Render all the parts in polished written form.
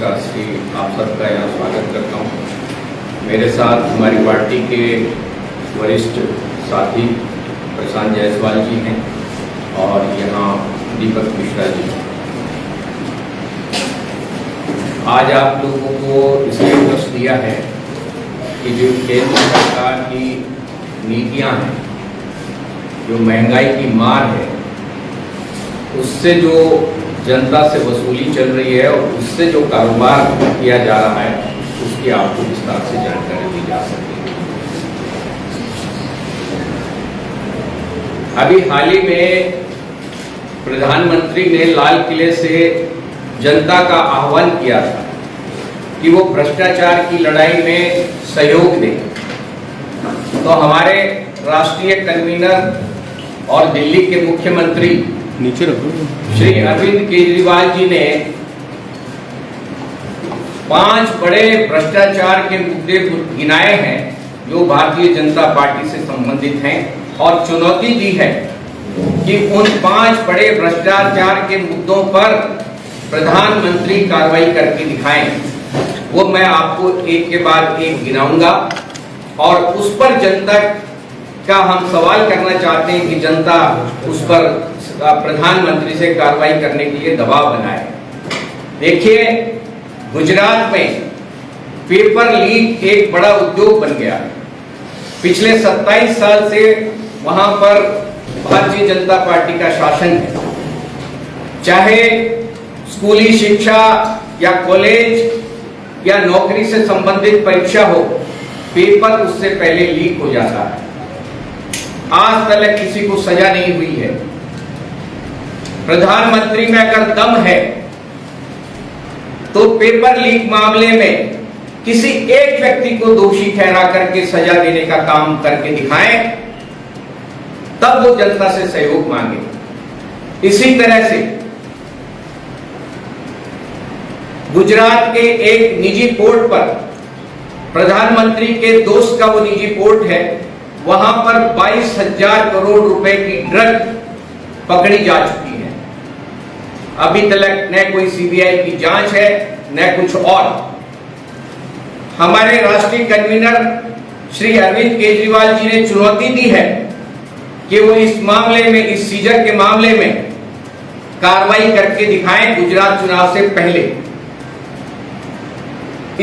नमस्कार श्री, आप सबका यहाँ स्वागत करता हूँ। मेरे साथ हमारी पार्टी के वरिष्ठ साथी प्रशांत जायसवाल जी हैं और यहाँ दीपक मिश्रा जी। आज आप लोगों को इसलिए अवसर दिया है कि जो केंद्र सरकार की नीतियाँ हैं, जो महंगाई की मार है, उससे जो जनता से वसूली चल रही है और उससे जो कारोबार किया जा रहा है, उसकी आपको विस्तार से जानकारी दी जा सकती है। अभी हाल ही में प्रधानमंत्री ने लाल किले से जनता का आह्वान किया था कि वो भ्रष्टाचार की लड़ाई में सहयोग दें। तो हमारे राष्ट्रीय कन्वीनर और दिल्ली के मुख्यमंत्री नीचे रखो श्री अरविंद केजरीवाल जी ने 5 बड़े भ्रष्टाचार के मुद्दे गिनाए हैं जो भारतीय जनता पार्टी से संबंधित हैं और चुनौती दी है कि उन 5 बड़े भ्रष्टाचार के मुद्दों पर प्रधानमंत्री कार्रवाई करके दिखाएं। वो मैं आपको एक के बाद एक गिनाऊंगा और उस पर जनता का हम सवाल करना चाहते हैं कि जनता उस पर प्रधानमंत्री से कार्रवाई करने के लिए दबाव बनाए। देखिए, गुजरात में पेपर लीक एक बड़ा उद्योग बन गया। पिछले 27 साल से वहां पर भारतीय जनता पार्टी का शासन है। चाहे स्कूली शिक्षा या कॉलेज या नौकरी से संबंधित परीक्षा हो, पेपर उससे पहले लीक हो जाता है। आज तक किसी को सजा नहीं हुई है। प्रधानमंत्री में अगर दम है तो पेपर लीक मामले में किसी एक व्यक्ति को दोषी ठहरा करके सजा देने का काम करके दिखाएं, तब वो जनता से सहयोग मांगे। इसी तरह से गुजरात के एक निजी पोर्ट पर, प्रधानमंत्री के दोस्त का वो निजी पोर्ट है, वहां पर 22,000 करोड़ रुपए की ड्रग पकड़ी जा चुकी है। अभी तक न कोई सीबीआई की जांच है न कुछ और। हमारे राष्ट्रीय कन्वीनर श्री अरविंद केजरीवाल जी ने चुनौती दी है कि वो इस मामले में, इस सीजर के मामले में कार्रवाई करके दिखाएं गुजरात चुनाव से पहले।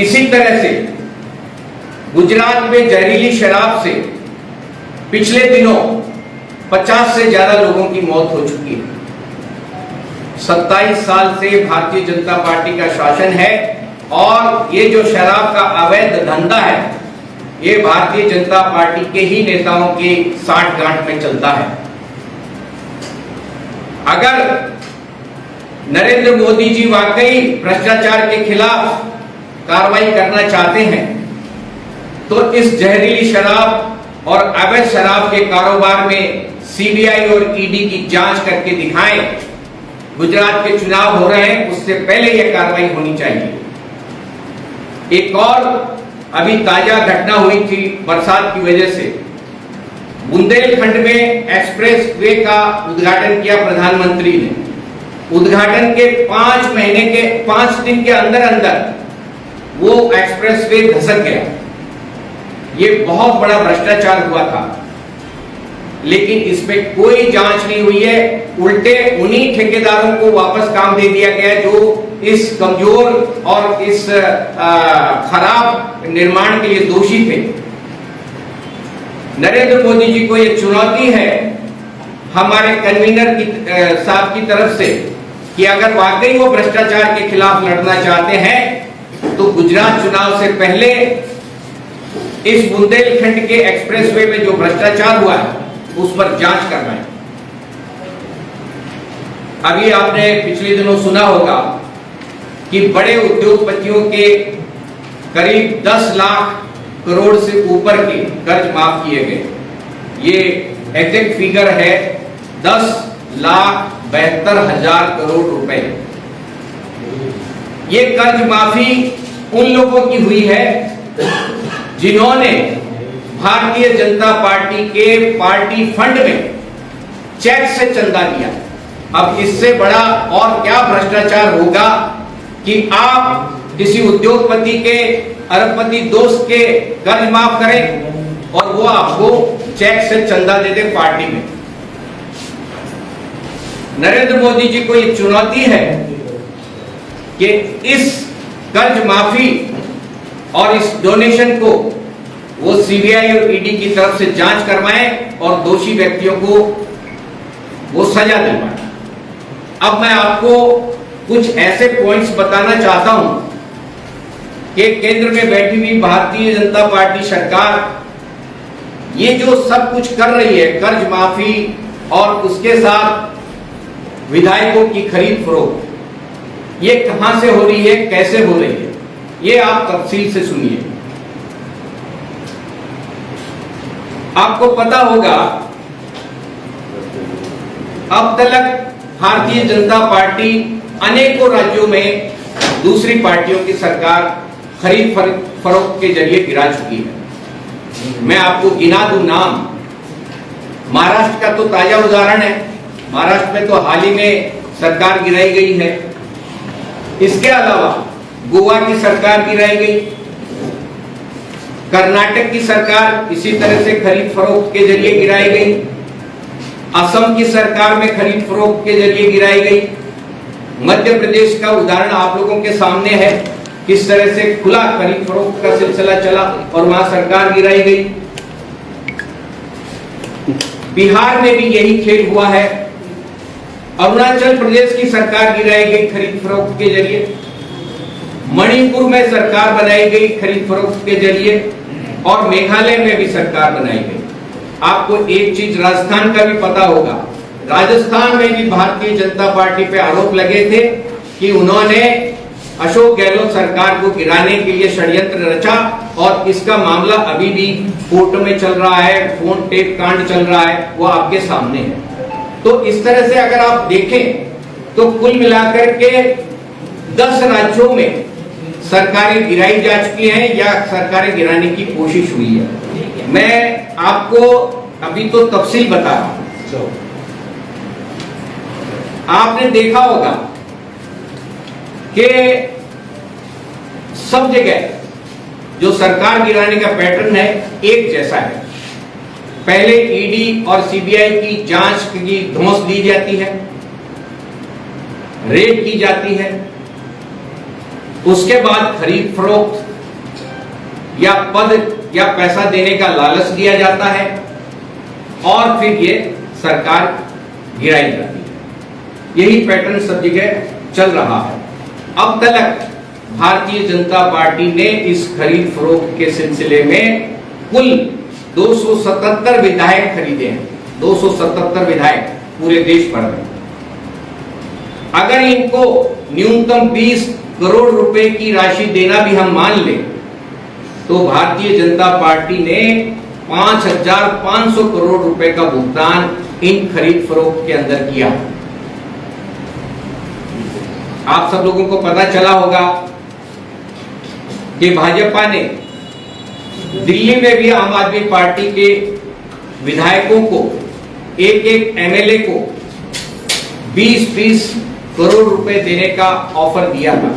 इसी तरह से गुजरात में जहरीली शराब से पिछले दिनों 50 से ज्यादा लोगों की मौत हो चुकी है। 27 साल से भारतीय जनता पार्टी का शासन है और ये जो शराब का अवैध धंधा है, ये भारतीय जनता पार्टी के ही नेताओं की साठगांठ में चलता है। अगर नरेंद्र मोदी जी वाकई भ्रष्टाचार के खिलाफ कार्रवाई करना चाहते हैं तो इस जहरीली शराब और अवैध शराब के कारोबार में सीबीआई और ईडी की जांच करके दिखाएं। गुजरात के चुनाव हो रहे हैं, उससे पहले यह कार्रवाई होनी चाहिए। एक और अभी ताजा घटना हुई थी बरसात की वजह से। बुंदेलखंड में एक्सप्रेस वे का उद्घाटन किया प्रधानमंत्री ने। उद्घाटन के 5 दिन के अंदर अंदर वो एक्सप्रेस वे धसक गया। ये बहुत बड़ा भ्रष्टाचार हुआ था, लेकिन इसमें कोई जांच नहीं हुई है। उल्टे उन्हीं ठेकेदारों को वापस काम दे दिया गया जो इस कमजोर और इस खराब निर्माण के लिए दोषी थे। नरेंद्र मोदी जी को ये चुनौती है हमारे कन्वीनर की साहब की तरफ से कि अगर वाकई वो भ्रष्टाचार के खिलाफ लड़ना चाहते हैं तो गुजरात चुनाव से पहले इस बुंदेलखंड के एक्सप्रेसवे में जो भ्रष्टाचार हुआ है उस पर जांच करना है। अभी आपने पिछले दिनों सुना होगा कि बड़े उद्योगपतियों के करीब 10 लाख करोड़ से ऊपर के कर्ज माफ किए गए। ये एग्जैक्ट फिगर है 10,72,000 करोड़ रुपए। ये कर्ज माफी उन लोगों की हुई है जिन्होंने भारतीय जनता पार्टी के पार्टी फंड में चेक से चंदा दिया। अब इससे बड़ा और क्या भ्रष्टाचार होगा कि आप किसी उद्योगपति के, अरबपति दोस्त के कर्ज माफ करें और वो आपको चेक से चंदा दे दे पार्टी में। नरेंद्र मोदी जी को ये चुनौती है कि इस कर्ज माफी और इस डोनेशन को वो सीबीआई और ईडी की तरफ से जांच करवाएं और दोषी व्यक्तियों को वो सजा दिलवाएं। अब मैं आपको कुछ ऐसे पॉइंट्स बताना चाहता हूं कि केंद्र में बैठी हुई भारतीय जनता पार्टी सरकार ये जो सब कुछ कर रही है, कर्ज माफी और उसके साथ विधायकों की खरीद फरोख्त, ये कहां से हो रही है, कैसे हो रही है, ये आप तफसील से सुनिए। आपको पता होगा अब तक भारतीय जनता पार्टी अनेकों राज्यों में दूसरी पार्टियों की सरकार खरीद फरोख्त के जरिए गिरा चुकी है। मैं आपको गिना दूं नाम। महाराष्ट्र का तो ताजा उदाहरण है, महाराष्ट्र में तो हाल ही में सरकार गिराई गई है। इसके अलावा गोवा की सरकार गिराई गई, कर्नाटक की सरकार इसी तरह से खरीद फरोख्त के जरिए गिराई गई, असम की सरकार में खरीद फरोख्त के जरिए गिराई गई, मध्य प्रदेश का उदाहरण आप लोगों के सामने है, किस तरह से खुला खरीद फरोख्त का सिलसिला चला और वहां सरकार गिराई गई। बिहार में भी यही खेल हुआ है, अरुणाचल प्रदेश की सरकार गिराई गई खरीद फरोख्त के जरिए, मणिपुर में सरकार बनाई गई खरीद फरोख्त के जरिए और मेघालय में भी सरकार बनाई गई। आपको एक चीज राजस्थान का भी पता होगा, राजस्थान में भी भारतीय जनता पार्टी पे आरोप लगे थे कि उन्होंने अशोक गहलोत सरकार को गिराने के लिए षड्यंत्र रचा और इसका मामला अभी भी कोर्ट में चल रहा है, फोन टेप कांड चल रहा है, वो आपके सामने है। तो इस तरह से अगर आप देखें तो कुल मिलाकर के 10 राज्यों में सरकारें गिराई जा चुकी हैं या सरकारें गिराने की कोशिश हुई है। मैं आपको अभी तो तफसील बता रहा हूं। आपने देखा होगा कि सब जगह जो सरकार गिराने का पैटर्न है एक जैसा है। पहले ईडी और सीबीआई की जांच की धौंस दी जाती है, रेड की जाती है, उसके बाद खरीद फरोख्त या पद या पैसा देने का लालच दिया जाता है और फिर ये सरकार गिराई जाती है। यही पैटर्न सब जगह चल रहा है। अब तक भारतीय जनता पार्टी ने इस खरीद फरोख्त के सिलसिले में कुल 277 विधायक खरीदे हैं, 277 विधायक पूरे देश भर में। अगर इनको न्यूनतम 20 करोड़ रुपए की राशि देना भी हम मान लें तो भारतीय जनता पार्टी ने 5,500 करोड़ रुपए का भुगतान इन खरीद फरोख्त के अंदर किया। आप सब लोगों को पता चला होगा कि भाजपा ने दिल्ली में भी आम आदमी पार्टी के विधायकों को, एक एक एमएलए को 20-20 करोड़ रुपए देने का ऑफर दिया था।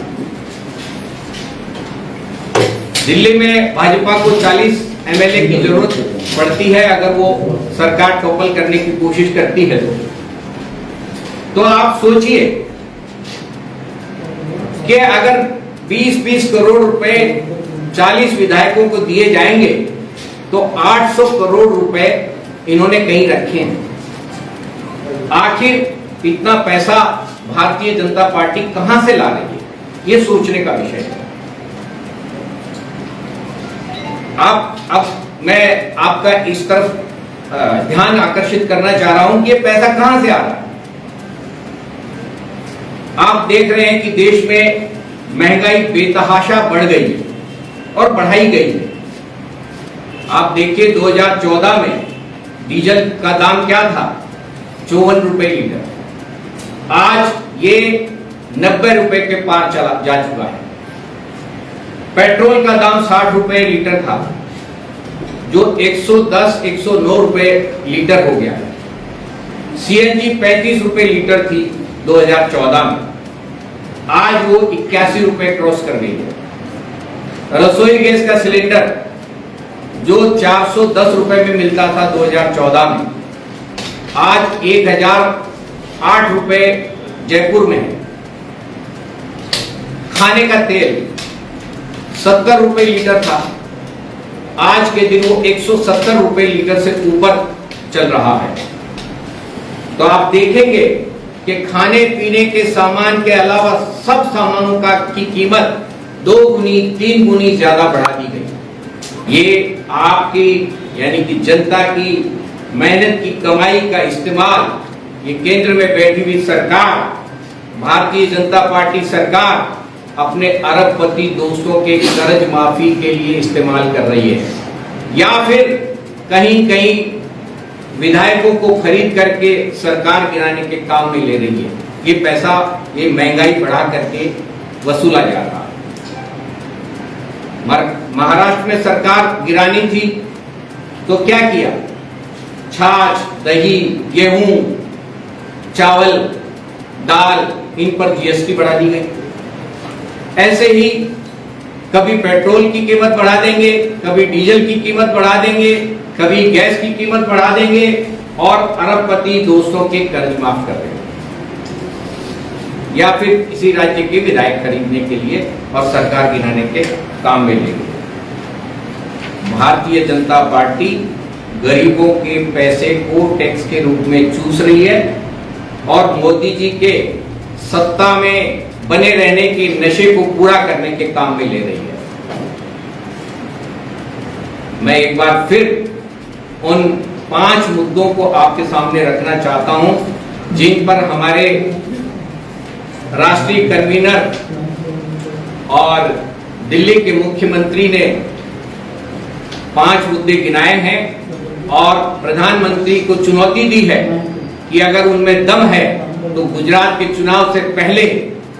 दिल्ली में भाजपा को 40 एमएलए की जरूरत पड़ती है अगर वो सरकार टॉपल करने की कोशिश करती है तो आप सोचिए कि अगर 20-20 करोड़ रुपए 40 विधायकों को दिए जाएंगे तो 800 करोड़ रुपए इन्होंने कहीं रखे हैं। आखिर इतना पैसा भारतीय जनता पार्टी कहां से ला रही है, ये सोचने का विषय है। अब मैं आपका इस तरफ ध्यान आकर्षित करना चाह रहा हूं कि ये पैसा कहां से आ रहा है। आप देख रहे हैं कि देश में महंगाई बेतहाशा बढ़ गई है और बढ़ाई गई है। आप देखिए 2014 में डीजल का दाम क्या था, 54 रुपए लीटर, आज ये 90 रुपए के पार चला जा चुका है। पेट्रोल का दाम 60 रुपए लीटर था जो 110-109 रुपए लीटर हो गया है। सीएनजी 35 रुपए लीटर थी 2014 में, आज वो 81 रुपए क्रॉस कर गई है। रसोई गैस का सिलेंडर जो 410 रुपए में मिलता था 2014 में, आज 1008 रुपए जयपुर में है। खाने का तेल 70 रुपए लीटर था, आज के दिन वो 170 रुपए लीटर से ऊपर चल रहा है। तो आप देखेंगे कि खाने पीने के सामान के अलावा सब सामानों की कीमत 2 गुनी 3 गुनी ज्यादा बढ़ा दी गई। ये आपकी यानी कि जनता की मेहनत की कमाई का इस्तेमाल ये केंद्र में बैठी हुई सरकार, भारतीय जनता पार्टी सरकार अपने अरबपति दोस्तों के कर्ज माफी के लिए इस्तेमाल कर रही है, या फिर कहीं कहीं विधायकों को खरीद करके सरकार गिराने के काम में ले रही है। ये पैसा ये महंगाई बढ़ा करके वसूला जा रहा है। महाराष्ट्र में सरकार गिरानी थी तो क्या किया? छाछ, दही, गेहूं, चावल, दाल, इन पर जीएसटी बढ़ा दी गई। ऐसे ही कभी पेट्रोल की कीमत बढ़ा देंगे, कभी डीजल की कीमत बढ़ा देंगे, कभी गैस की कीमत बढ़ा देंगे और अरबपति दोस्तों के कर्ज माफ कर देंगे, या फिर किसी राज्य के विधायक खरीदने के लिए और सरकार गिराने के काम में लेंगे। भारतीय जनता पार्टी गरीबों के पैसे को टैक्स के रूप में चूस रही है और मोदी जी के सत्ता में बने रहने के नशे को पूरा करने के काम में ले रही है। मैं एक बार फिर उन 5 मुद्दों को आपके सामने रखना चाहता हूं जिन पर हमारे राष्ट्रीय कन्वीनर और दिल्ली के मुख्यमंत्री ने 5 मुद्दे गिनाए हैं और प्रधानमंत्री को चुनौती दी है कि अगर उनमें दम है तो गुजरात के चुनाव से पहले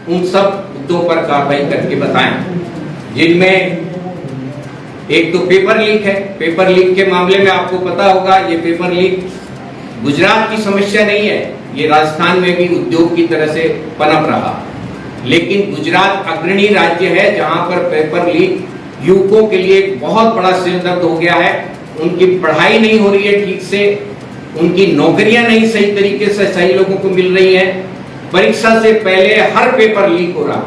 उन सब मुद्दों पर कार्रवाई करके बताएं, जिनमें एक तो पेपर लीक है। पेपर लीक के मामले में आपको पता होगा, ये पेपर लीक गुजरात की समस्या नहीं है, ये राजस्थान में भी उद्योग की तरह से पनप रहा, लेकिन गुजरात अग्रणी राज्य है जहां पर पेपर लीक युवकों के लिए एक बहुत बड़ा सिरदर्द हो गया है। उनकी पढ़ाई नहीं हो रही है ठीक से, उनकी नौकरियां नहीं सही तरीके से सही लोगों को मिल रही हैं, परीक्षा से पहले हर पेपर लीक हो रहा है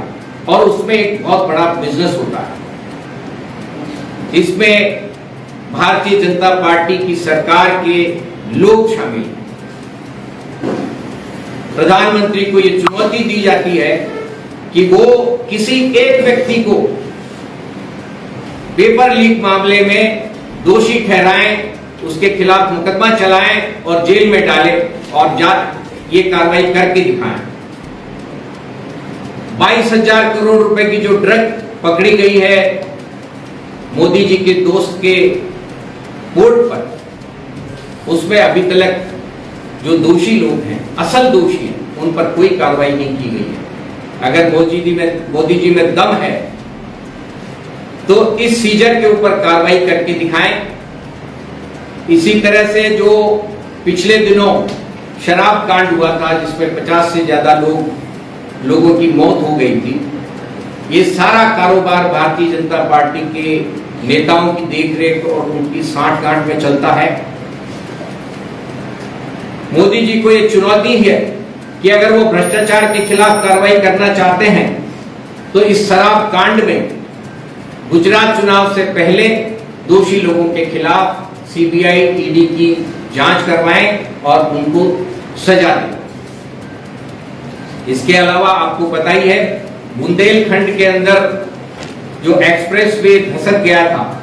और उसमें एक बहुत बड़ा बिजनेस होता है। इसमें भारतीय जनता पार्टी की सरकार के लोग शामिल हैं। प्रधानमंत्री को यह चुनौती दी जाती है कि वो किसी एक व्यक्ति को पेपर लीक मामले में दोषी ठहराएं, उसके खिलाफ मुकदमा चलाएं और जेल में डालें और ये कार्रवाई करके दिखाएं। 22,000 करोड़ रुपए की जो ड्रग पकड़ी गई है मोदी जी के दोस्त के बोर्ड पर, उसमें अभी तक जो दोषी लोग हैं, असल दोषी हैं, उन पर कोई कार्रवाई नहीं की गई है। अगर मोदी जी में दम है तो इस सीजर के ऊपर कार्रवाई करके दिखाएं। इसी तरह से जो पिछले दिनों शराब कांड हुआ था जिसमें 50 से ज्यादा लोगों की मौत हो गई थी, ये सारा कारोबार भारतीय जनता पार्टी के नेताओं की देखरेख और उनकी सांठगांठ में चलता है। मोदी जी को ये चुनौती है कि अगर वो भ्रष्टाचार के खिलाफ कार्रवाई करना चाहते हैं तो इस शराब कांड में गुजरात चुनाव से पहले दोषी लोगों के खिलाफ सीबीआई ईडी की जांच करवाएं और उनको सजा दें। इसके अलावा आपको पता ही है, बुंदेलखंड के अंदर जो एक्सप्रेसवे धसक गया था,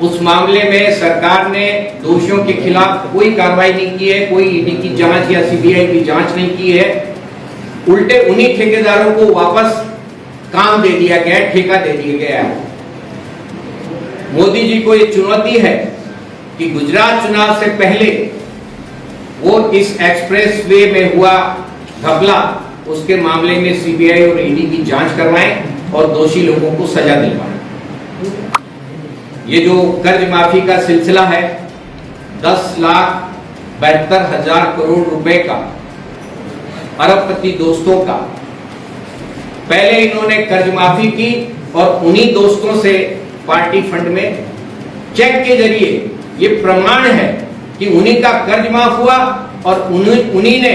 उस मामले में सरकार ने दोषियों के खिलाफ कोई कार्रवाई नहीं की है, कोई ईडी की जांच या सीबीआई की जांच नहीं की है। उल्टे उन्हीं ठेकेदारों को वापस काम दे दिया गया, ठेका दे दिया गया है। मोदी जी को ये चुनौती है कि गुजरात चुनाव से पहले वो इस एक्सप्रेसवे में हुआ घपला, उसके मामले में सीबीआई और ईडी की जांच करवाएं और दोषी लोगों को सजा दिलवाएं। ये जो कर्ज माफी का सिलसिला है, 10,72,000 करोड़ रुपए का अरबपति दोस्तों का, पहले इन्होंने कर्ज माफी की और उन्हीं दोस्तों से पार्टी फंड में चेक के जरिए, ये प्रमाण है कि उन्हीं का कर्ज माफ हुआ और उन्हीं ने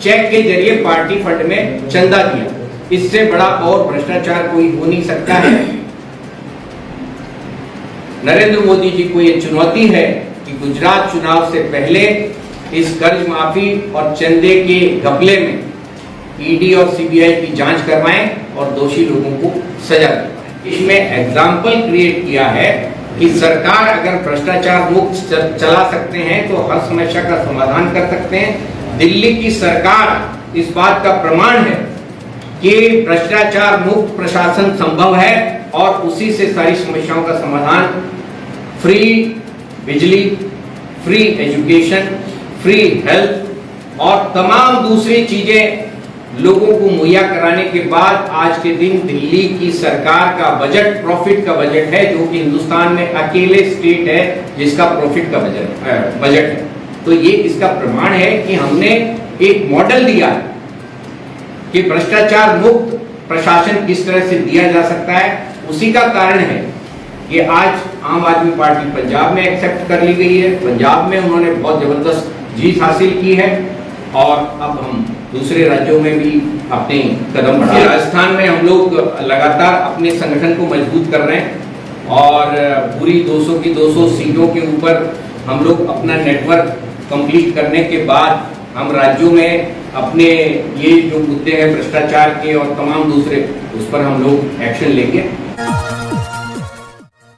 चेक के जरिए पार्टी फंड में चंदा दिया। इससे बड़ा और भ्रष्टाचार कोई हो नहीं सकता है। नरेंद्र मोदी जी को यह चुनौती है कि गुजरात चुनाव से पहले इस कर्ज माफी और चंदे के घपले में ईडी और सीबीआई की जांच करवाएं और दोषी लोगों को सजा दिलवाएं। इसमें एग्जाम्पल क्रिएट किया है कि सरकार अगर भ्रष्टाचार मुक्त चला सकते हैं तो हर समस्या का समाधान कर सकते हैं। दिल्ली की सरकार इस बात का प्रमाण है कि भ्रष्टाचार मुक्त प्रशासन संभव है और उसी से सारी समस्याओं का समाधान, फ्री बिजली, फ्री एजुकेशन, फ्री हेल्थ और तमाम दूसरी चीजें लोगों को मुहैया कराने के बाद आज के दिन दिल्ली की सरकार का बजट प्रॉफिट का बजट है, जो कि हिंदुस्तान में अकेले स्टेट है जिसका प्रॉफिट का बजट है। तो ये इसका प्रमाण है कि हमने एक मॉडल दिया है कि भ्रष्टाचार मुक्त प्रशासन किस तरह से दिया जा सकता है। उसी का कारण है कि आज आम आदमी पार्टी पंजाब में एक्सेप्ट कर ली गई है। पंजाब में उन्होंने बहुत जबरदस्त जीत हासिल की है और अब हम दूसरे राज्यों में भी अपने कदम बढ़ा। राजस्थान में हम लोग लगातार अपने संगठन को मजबूत कर रहे हैं और पूरी 200 की 200 सीटों के ऊपर हम लोग अपना नेटवर्क कंप्लीट करने के बाद हम राज्यों में अपने ये जो मुद्दे हैं भ्रष्टाचार के और तमाम दूसरे, उस पर हम लोग एक्शन लेंगे।